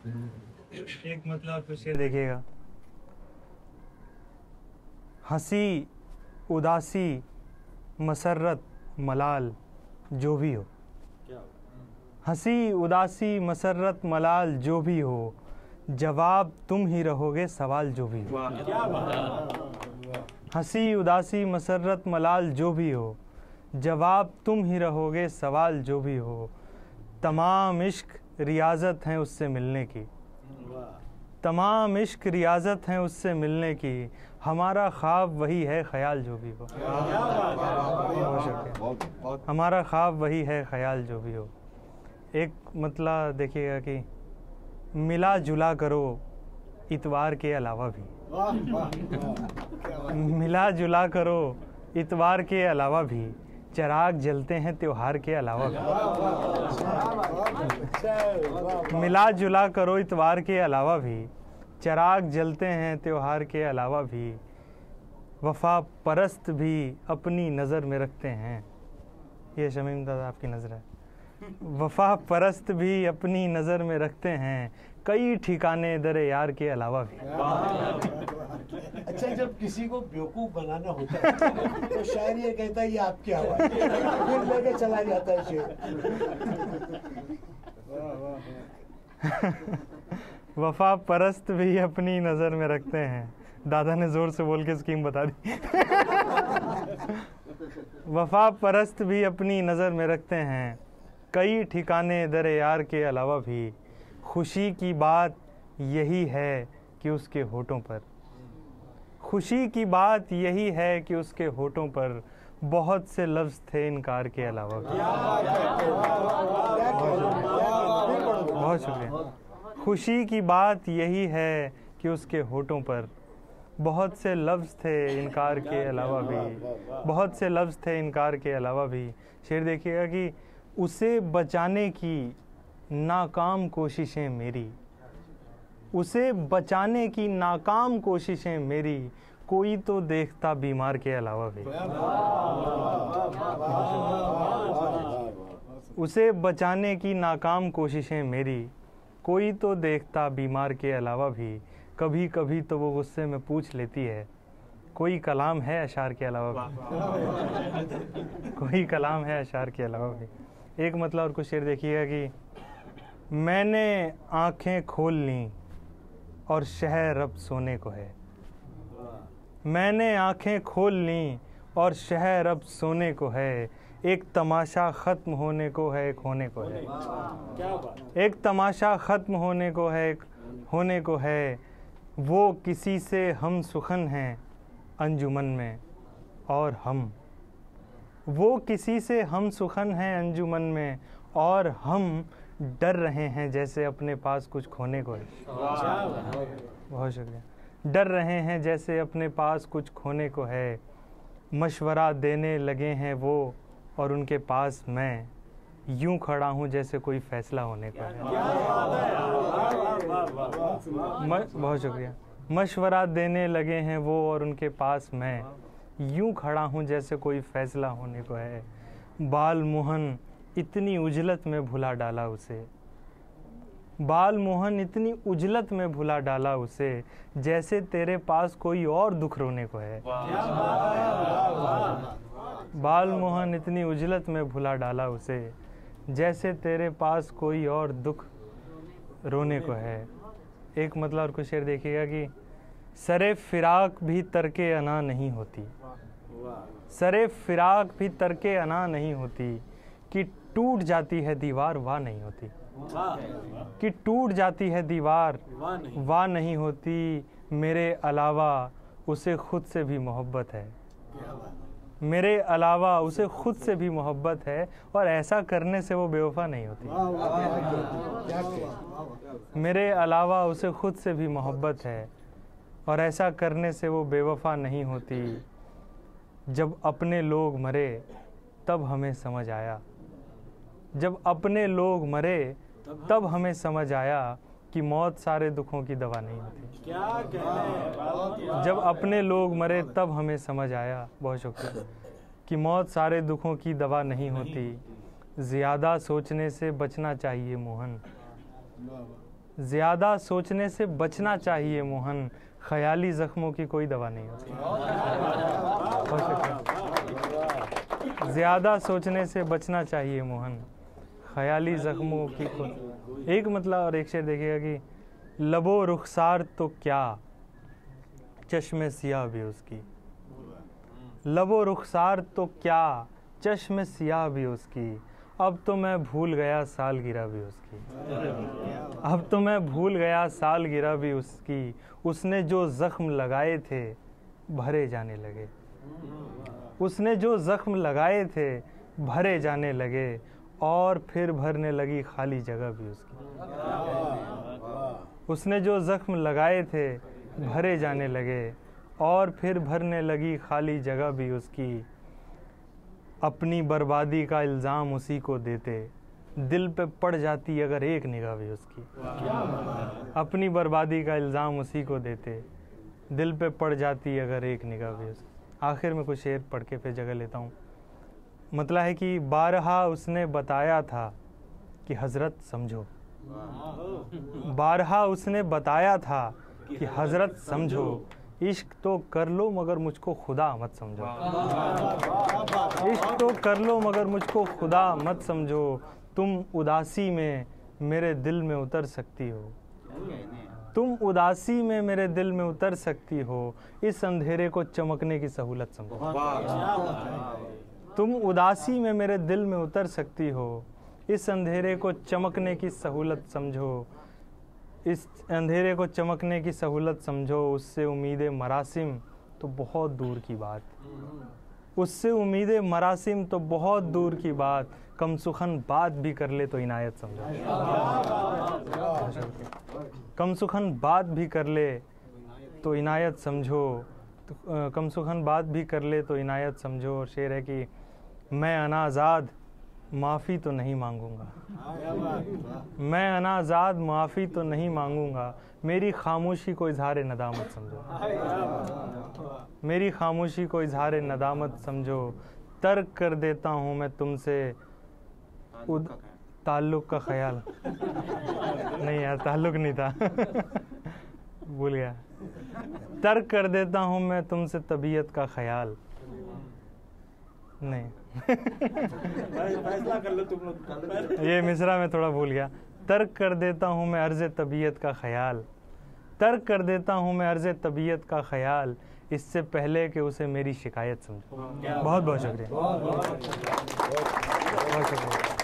एक मतलब तो शेर देखिएगा। हंसी उदासी मसरत मलाल जो भी हो, हंसी उदासी मसरत मलाल जो भी हो, जवाब तुम ही रहोगे सवाल जो भी हो। हंसी उदासी मसरत मलाल जो भी हो, जवाब तुम ही रहोगे सवाल जो भी हो। तमाम इश्क रियाजत हैं उससे मिलने की, तमाम इश्क रियाजत हैं उससे मिलने की, हमारा ख्वाब वही है ख्याल जो भी हो। हमारा ख्वाब वही है ख्याल जो भी हो। एक मतलब देखिएगा कि मिला जुला करो इतवार के अलावा भी, मिला जुला करो इतवार के अलावा भी, चिराग जलते हैं त्योहार के अलावा भी। मिला जुला करो इतवार के अलावा भी, चिराग जलते हैं त्योहार के अलावा भी, वफा परस्त भी अपनी नज़र में रखते हैं। ये शमीम दादा आपकी नज़र है। वफा परस्त भी अपनी नज़र में रखते हैं, कई ठिकाने दरे यार के अलावा भी। अच्छा, जब किसी को बेवकूफ बनाना होता है तो शायर ये कहता है ये आपकी आवाज़, फिर लेके चला जाता है शेर। वफा परस्त भी अपनी नज़र में रखते हैं। दादा ने ज़ोर से बोल के स्कीम बता दी। वफा परस्त भी अपनी नज़र में रखते हैं, कई ठिकाने दरे यार के अलावा भी, खुशी की बात यही है कि उसके होठों पर, खुशी की बात यही है कि उसके होठों पर बहुत से लफ्ज़ थे इनकार के अलावा भी। बहुत शुक्रिया। खुशी की बात यही है कि उसके होठों पर बहुत से लफ्ज़ थे इनकार के अलावा भी, बहुत से लफ्ज़ थे इनकार के अलावा भी। शेर देखिएगा कि उसे बचाने की नाकाम कोशिशें मेरी, उसे बचाने की नाकाम कोशिशें मेरी, कोई तो देखता बीमार के अलावा भी। उसे बचाने की नाकाम कोशिशें मेरी, कोई तो देखता बीमार के अलावा भी। कभी कभी तो वो गुस्से में पूछ लेती है, कोई कलाम है अशार के अलावा भी। कोई कलाम है अशार के अलावा भी। एक मतलब और कुछ शेर देखिएगा कि मैंने आँखें खोल लीं और शहर अब सोने को है, मैंने आँखें खोल लीं और शहर अब सोने को है, एक तमाशा ख़त्म होने को है एक होने को है। एक तमाशा ख़त्म होने को है एक होने को है, वो किसी से हम सुखन हैं अंजुमन में और हम, वो किसी से हम सुखन हैं अंजुमन में और हम डर रहे हैं जैसे अपने पास कुछ खोने को है। बहुत शुक्रिया। डर रहे हैं जैसे अपने पास कुछ खोने को है, मशवरा देने लगे हैं वो और उनके पास मैं, यूं खड़ा हूं जैसे कोई फैसला होने को है। बहुत शुक्रिया। मशवरा देने लगे हैं वो और उनके पास मैं, यूं खड़ा हूं जैसे कोई फैसला होने को है। बाल मोहन इतनी उजलत में भुला डाला उसे, बाल मोहन इतनी उजलत में भुला डाला उसे, जैसे तेरे पास कोई और दुख रोने को है। बाल मोहन इतनी उजलत में भुला डाला उसे, जैसे तेरे पास कोई और दुख रोने को है। एक मतलब और कुछ शेर देखिएगा कि सरे फिराक भी तरके अना नहीं होती, सरे फिराक भी तरके अना नहीं होती, कि टूट जाती है दीवार वाह नहीं होती, कि टूट जाती है दीवार वाह नहीं होती, मेरे अलावा उसे खुद से भी मोहब्बत है, मेरे अलावा उसे खुद से भी मोहब्बत है, और ऐसा करने से वो बेवफा नहीं होती। मेरे अलावा उसे खुद से भी मोहब्बत है और ऐसा करने से वो बेवफा नहीं होती। जब अपने लोग मरे तब हमें समझ आया, जब अपने लोग मरे तब हमें समझ आया कि मौत सारे दुखों की दवा नहीं होती। क्या कहने, जब अपने लोग मरे तब हमें समझ आया, बहुत शुक्रिया, कि मौत सारे दुखों की दवा नहीं होती। ज़्यादा सोचने से बचना चाहिए मोहन, ज़्यादा सोचने से बचना चाहिए मोहन, ख्याली जख्मों की कोई दवा नहीं होती। ज़्यादा सोचने से बचना चाहिए मोहन, ख्याली जख्मों की कोई। एक मतलब और एक शेर देखिएगा कि लबो रुखसार तो क्या, चश्मे सियाह भी उसकी। लबो रुखसार तो क्या, चश्मे सियाह भी उसकी। अब तो मैं भूल गया सालगिरह भी उसकी। अब तो मैं भूल गया सालगिरह भी उसकी। उसने जो जख्म लगाए थे भरे जाने लगे। उसने जो जख्म लगाए थे भरे जाने लगे, और फिर भरने लगी खाली जगह भी उसकी। उसने जो जख्म लगाए थे भरे जाने लगे, और फिर भरने लगी खाली जगह भी उसकी। अपनी बर्बादी का इल्ज़ाम उसी को देते, दिल पे पड़ जाती अगर एक निगाह भी उसकी। अपनी बर्बादी का इल्ज़ाम उसी को देते, दिल पे पड़ जाती अगर एक निगाह भी उसकी। आखिर में कुछ शेर पढ़ के फिर जगह लेता हूँ। मतलब है कि बारहा उसने बताया था कि हज़रत समझो। बारहा उसने बताया था कि हज़रत समझो। इश्क तो कर लो मगर मुझको खुदा मत समझो। इश्क तो कर लो मगर मुझको खुदा मत समझो। तुम उदासी में मेरे दिल में उतर सकती हो। तुम उदासी में मेरे दिल में उतर सकती हो। इस अंधेरे को चमकने की सहूलत समझो। तुम उदासी में मेरे दिल में उतर सकती हो। इस अंधेरे को चमकने की सहूलत समझो। इस अंधेरे को चमकने की सहूलत समझो। उससे उम्मीदें मरासिम तो बहुत दूर की बात। उससे उम्मीदें मरासिम तो बहुत दूर की बात। कम सुखन बात भी कर ले तो इनायत समझो। कम सुखन बात भी कर ले तो इनायत समझो। कम सुखन बात भी कर ले तो इनायत समझो। और शेर है कि मैं अनाज़ाद माफ़ी तो नहीं मांगूंगा। मैं अनाज़ाद माफ़ी तो नहीं मांगूंगा। मेरी खामोशी को इज़हार नदामत समझो। मेरी खामोशी को इज़हार नदामत समझो। तर्क कर देता हूँ मैं तुमसे ताल्लुक़ का ख्याल। नहीं यार, ताल्लुक़ नहीं था। भूल गया। तर्क कर देता हूँ मैं तुमसे तबीयत का ख्याल। नहीं फैसला कर लो तुम लोग। ये मिसरा में थोड़ा भूल गया। तर्क कर देता हूँ मैं अर्ज़ तबीयत का ख्याल। तर्क कर देता हूँ मैं अर्ज़ तबीयत का ख्याल। इससे पहले कि उसे मेरी शिकायत समझो। बहुत बहुत शुक्रिया। बहुत शुक्रिया।